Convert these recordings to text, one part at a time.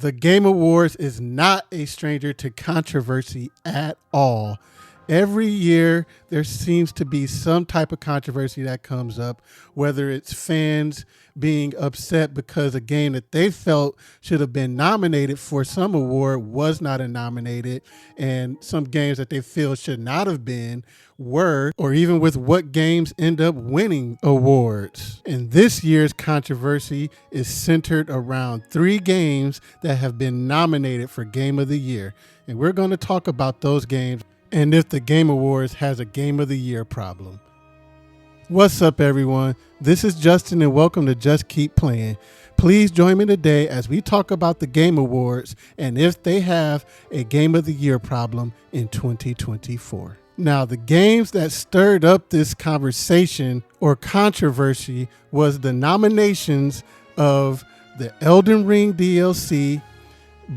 The Game Awards is not a stranger to controversy at all. Every year, there seems to be some type of controversy that comes up, whether it's fans being upset because a game that they felt should have been nominated for some award was not nominated, and some games that they feel should not have been were, or even with what games end up winning awards. And this year's controversy is centered around 3 games that have been nominated for Game of the Year. And we're going to talk about those games and if the Game Awards has a Game of the Year problem. What's up, everyone? This is Justin, and welcome to Just Keep Playing. Please join me today as we talk about the Game Awards and if they have a Game of the Year problem in 2024. Now, the games that stirred up this conversation or controversy was the nominations of the Elden Ring DLC,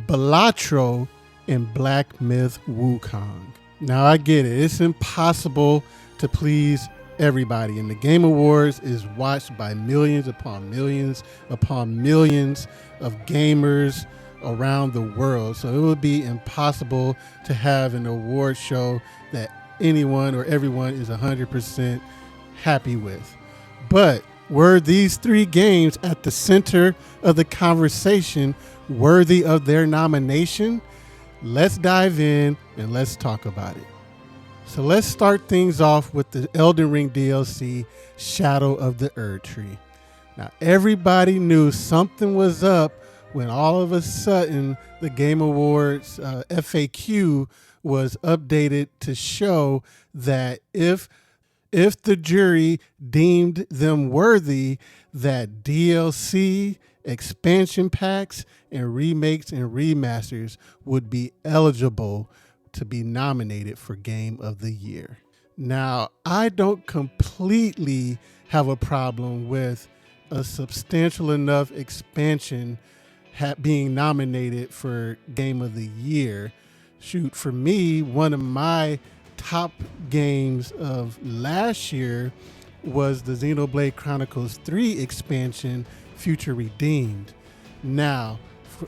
Balatro, and Black Myth Wukong. Now, I get it. It's impossible to please everybody, and the Game Awards is watched by millions upon millions upon millions of gamers around the world. So it would be impossible to have an award show that anyone or everyone is 100% happy with. But were these 3 games at the center of the conversation worthy of their nomination? Let's dive in and let's talk about it. So let's start things off with the Elden Ring DLC, Shadow of the Erdtree. Now, everybody knew something was up when all of a sudden the Game Awards FAQ was updated to show that if the jury deemed them worthy, that DLC, expansion packs, and remakes and remasters would be eligible to be nominated for Game of the Year. Now, I don't completely have a problem with a substantial enough expansion being nominated for Game of the Year. Shoot, for me, one of my top games of last year was the Xenoblade Chronicles 3 expansion, Future Redeemed. Now,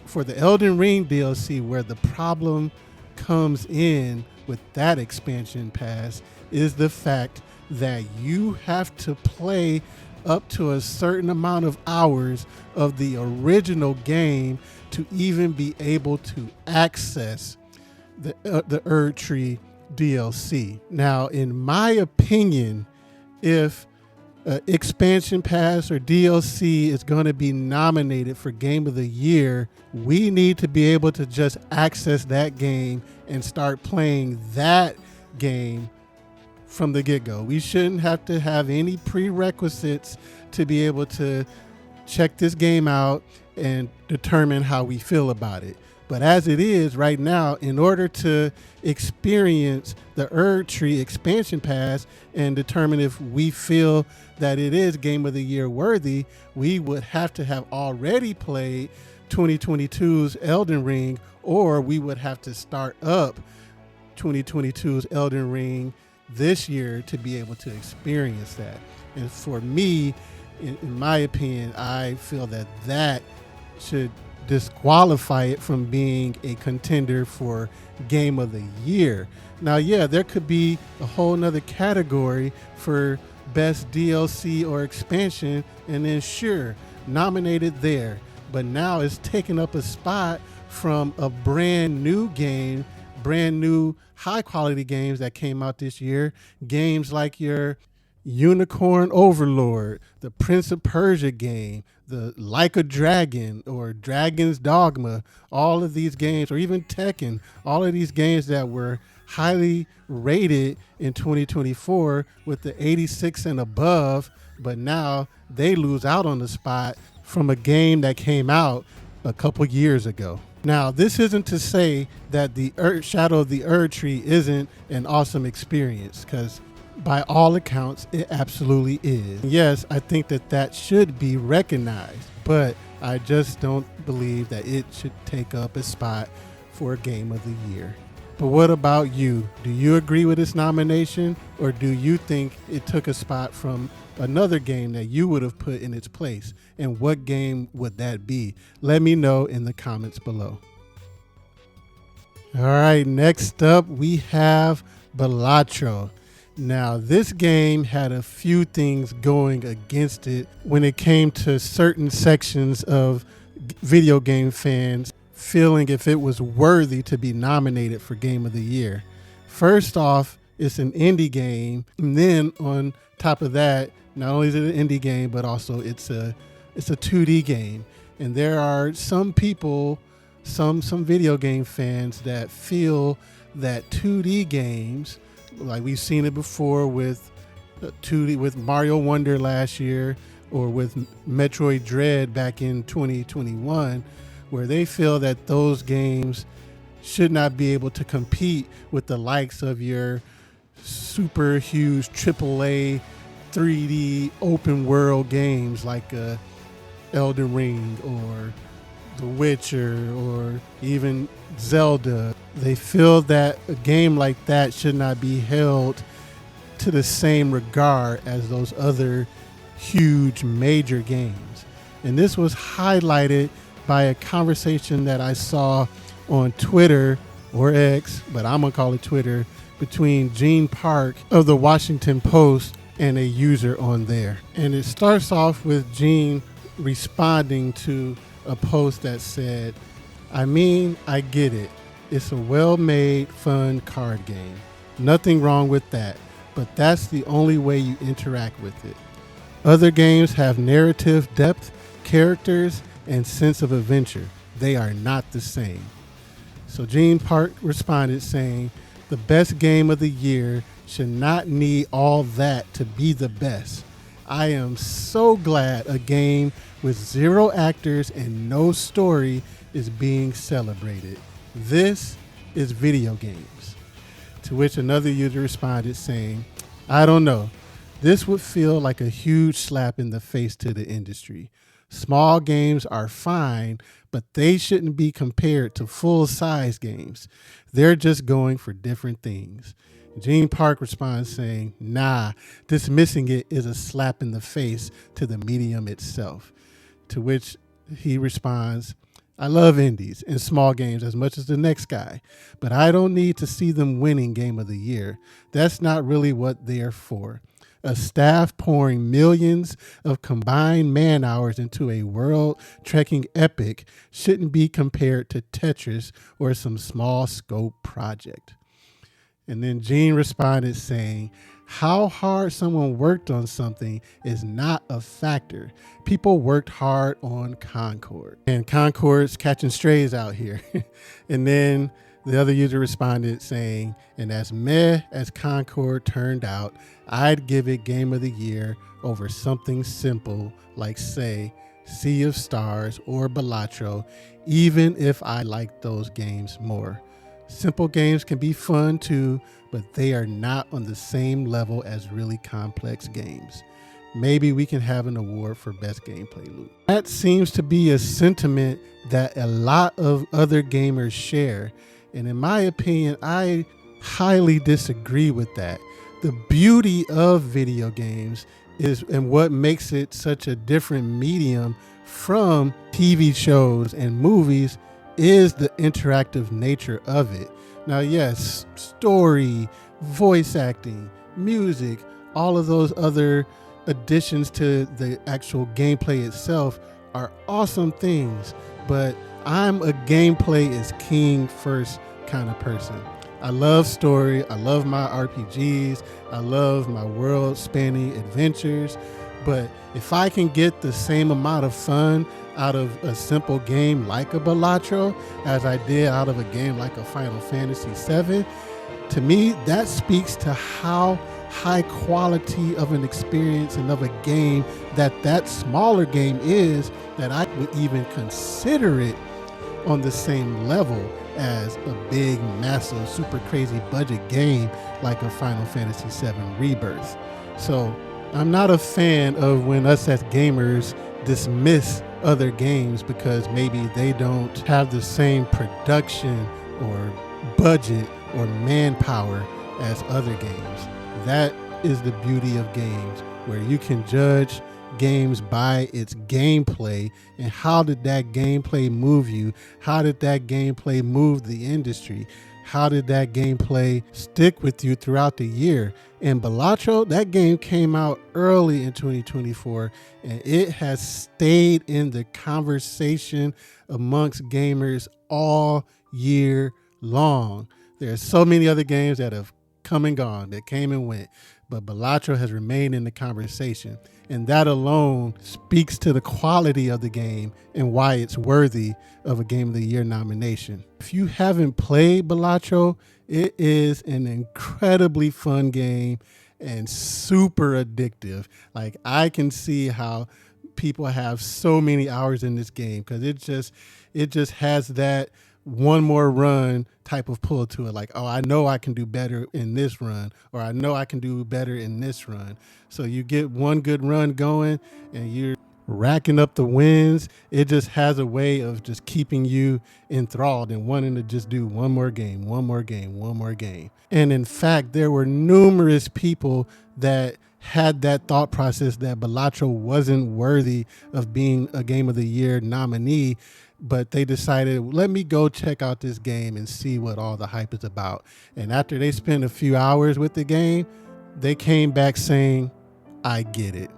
for the Elden Ring DLC, where the problem comes in with that expansion pass is the fact that you have to play up to a certain amount of hours of the original game to even be able to access the Erdtree DLC. Now, in my opinion, if expansion pass or DLC is going to be nominated for Game of the Year, we need to be able to just access that game and start playing that game from the get-go. We shouldn't have to have any prerequisites to be able to check this game out and determine how we feel about it. But as it is right now, in order to experience the Erdtree expansion pass and determine if we feel that it is Game of the Year worthy, we would have to have already played 2022's Elden Ring, or we would have to start up 2022's Elden Ring this year to be able to experience that. And for me, in my opinion, I feel that that should disqualify it from being a contender for Game of the Year. Now, yeah, there could be a whole nother category for best DLC or expansion, and then sure, nominated there. But now it's taking up a spot from a brand new game, brand new high quality games that came out this year. Games like your Unicorn Overlord, the Prince of Persia game, the Like a Dragon or Dragon's Dogma, all of these games, or even Tekken, all of these games that were highly rated in 2024 with the 86 and above, but now they lose out on the spot from a game that came out a couple years ago. Now, this isn't to say that the Shadow of the Erdtree isn't an awesome experience, because by all accounts, it absolutely is. Yes, I think that that should be recognized, but I just don't believe that it should take up a spot for Game of the Year. But what about you? Do you agree with this nomination, or do you think it took a spot from another game that you would have put in its place? And what game would that be? Let me know in the comments below. All right, next up we have Balatro. Now, this game had a few things going against it when it came to certain sections of video game fans feeling if it was worthy to be nominated for Game of the Year. First off, it's an indie game, and then on top of that, not only is it an indie game, but also it's a 2D game. And there are some people, some video game fans that feel that 2D games, like we've seen it before with 2D with Mario Wonder last year, or with Metroid Dread back in 2021, where they feel that those games should not be able to compete with the likes of your super huge AAA 3D open world games like Elden Ring or The Witcher or even Zelda. They feel that a game like that should not be held to the same regard as those other huge major games. And this was highlighted by a conversation that I saw on Twitter, or X, but I'm gonna call it Twitter, between Gene Park of the Washington Post and a user on there. And it starts off with Gene responding to a post that said, "I mean, I get it. It's a well-made, fun card game. Nothing wrong with that, but that's the only way you interact with it. Other games have narrative depth, characters, and sense of adventure. They are not the same." So Gene Park responded saying, "The best game of the year should not need all that to be the best. I am so glad a game with 0 actors and no story is being celebrated. This is video games." To which another user responded saying, "I don't know. This would feel like a huge slap in the face to the industry. Small games are fine, but they shouldn't be compared to full-size games. They're just going for different things." Gene Park responds saying, "Nah, dismissing it is a slap in the face to the medium itself." To which he responds, "I love indies and small games as much as the next guy, but I don't need to see them winning Game of the Year. That's not really what they're for. A staff pouring millions of combined man hours into a world-trekking epic shouldn't be compared to Tetris or some small scope project." And then Gene responded saying, "How hard someone worked on something is not a factor. People worked hard on Concord. And Concord's catching strays out here." And then the other user responded saying, "And as meh as Concord turned out, I'd give it Game of the Year over something simple like, say, Sea of Stars or Balatro, even if I like those games more. Simple games can be fun too, but they are not on the same level as really complex games. Maybe we can have an award for best gameplay loop." That seems to be a sentiment that a lot of other gamers share. And in my opinion, I highly disagree with that. The beauty of video games is, and what makes it such a different medium from TV shows and movies, is the interactive nature of it. Now, yes, story, voice acting, music, all of those other additions to the actual gameplay itself are awesome things, but I'm a gameplay is king first kind of person. I love story, I love my RPGs, I love my world spanning adventures, but if I can get the same amount of fun out of a simple game like a Balatro as I did out of a game like a Final Fantasy VII, to me that speaks to how high quality of an experience and of a game that smaller game is, that I would even consider it on the same level as a big, massive, super crazy budget game like a Final Fantasy VII Rebirth. So I'm not a fan of when us as gamers dismiss other games because maybe they don't have the same production or budget or manpower as other games. That is the beauty of games, where you can judge games by its gameplay and how did that gameplay move you? How did that gameplay move the industry? How did that gameplay stick with you throughout the year? And Balatro, that game came out early in 2024 and it has stayed in the conversation amongst gamers all year long. There are so many other games that have come and gone, that came and went, but Balatro has remained in the conversation. And that alone speaks to the quality of the game and why it's worthy of a Game of the Year nomination. If you haven't played Balatro, it is an incredibly fun game and super addictive. Like, I can see how people have so many hours in this game because it just has that one more run type of pull to it. Like, oh, I know I can do better in this run, or I know I can do better in this run. So you get one good run going and you're racking up the wins. It just has a way of just keeping you enthralled and wanting to just do one more game, one more game, one more game. And in fact, there were numerous people that had that thought process that Balatro wasn't worthy of being a Game of the Year nominee, but they decided, let me go check out this game and see what all the hype is about. And after they spent a few hours with the game, they came back saying, I get it.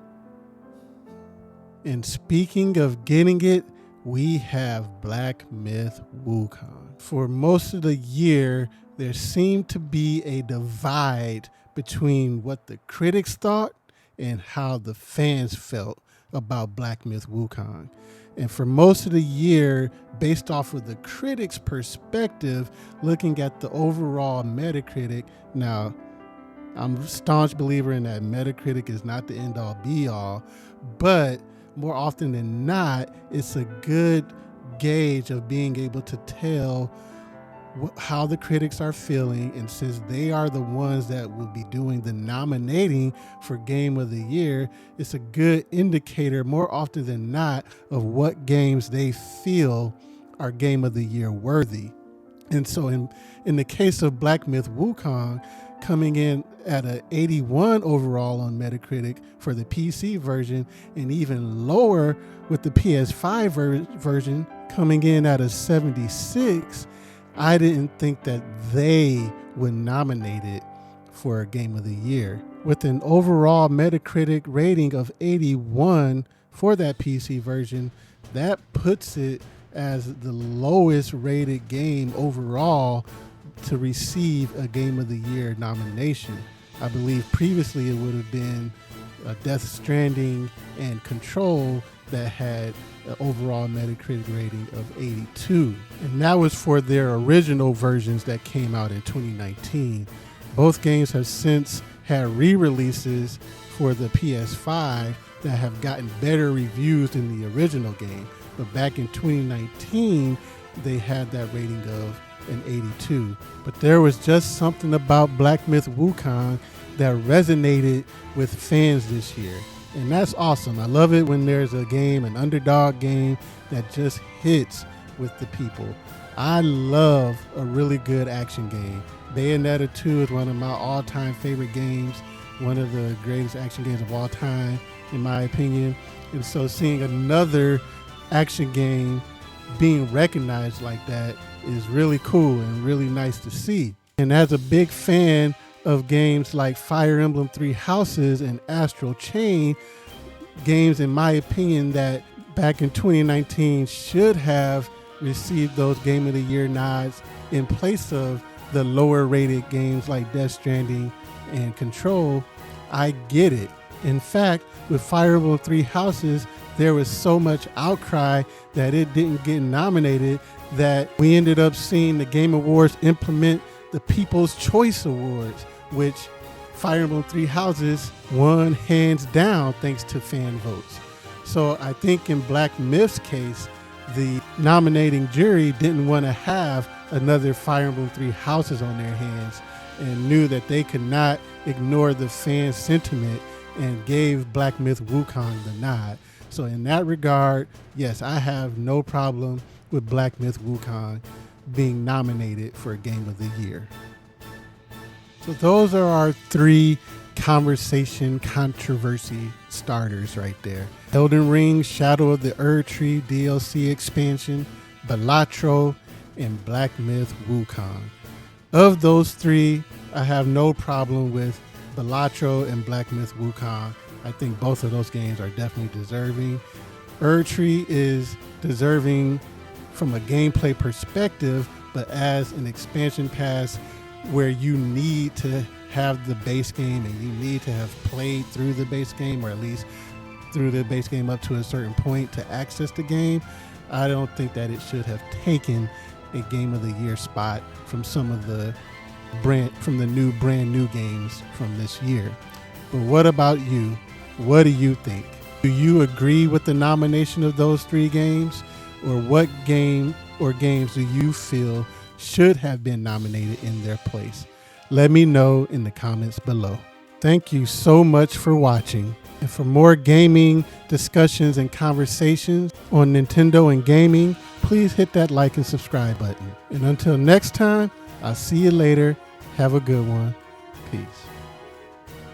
And speaking of getting it, we have Black Myth Wukong. For most of the year, there seemed to be a divide between what the critics thought and how the fans felt about Black Myth Wukong. And for most of the year, based off of the critics' perspective, looking at the overall Metacritic, now I'm a staunch believer in that Metacritic is not the end all be all, but more often than not, it's a good gauge of being able to tell how the critics are feeling. And since they are the ones that will be doing the nominating for Game of the Year, it's a good indicator more often than not of what games they feel are Game of the Year worthy. And so in the case of Black Myth Wukong, coming in at an 81 overall on Metacritic for the PC version, and even lower with the PS5 version coming in at a 76, I didn't think that they would nominate it for a Game of the Year. With an overall Metacritic rating of 81 for that PC version, that puts it as the lowest rated game overall to receive a Game of the Year nomination. I believe previously it would have been Death Stranding and Control that had an overall Metacritic rating of 82. And that was for their original versions that came out in 2019. Both games have since had re-releases for the PS5 that have gotten better reviews than the original game. But back in 2019, they had that rating of an 82. But there was just something about Black Myth Wukong that resonated with fans this year. And that's awesome. I love it when there's a game, an underdog game, that just hits with the people. I love a really good action game. Bayonetta 2 is one of my all-time favorite games, one of the greatest action games of all time, in my opinion. And so seeing another action game being recognized like that is really cool and really nice to see. And as a big fan of games like Fire Emblem Three Houses and Astral Chain, games in my opinion that back in 2019 should have received those Game of the Year nods in place of the lower rated games like Death Stranding and Control, I get it. In fact, with Fire Emblem Three Houses, there was so much outcry that it didn't get nominated that we ended up seeing the Game Awards implement the People's Choice Awards, which Fire Emblem Three Houses won hands down thanks to fan votes. So I think in Black Myth's case, the nominating jury didn't want to have another Fire Emblem Three Houses on their hands and knew that they could not ignore the fan sentiment and gave Black Myth Wukong the nod. So in that regard, yes, I have no problem with Black Myth Wukong being nominated for a Game of the Year. So those are our 3 conversation controversy starters right there. Elden Ring, Shadow of the Erdtree DLC expansion, Balatro, and Black Myth Wukong. Of those 3, I have no problem with Balatro and Black Myth Wukong. I think both of those games are definitely deserving. Erdtree is deserving from a gameplay perspective, but as an expansion pass where you need to have the base game and you need to have played through the base game, or at least through the base game up to a certain point to access the game, I don't think that it should have taken a Game of the Year spot from some of the brand new games from this year. But what about you? What do you think? Do you agree with the nomination of those 3 games? Or what game or games do you feel should have been nominated in their place? Let me know in the comments below. Thank you so much for watching. And for more gaming discussions and conversations on Nintendo and gaming, please hit that like and subscribe button. And until next time, I'll see you later. Have a good one. Peace.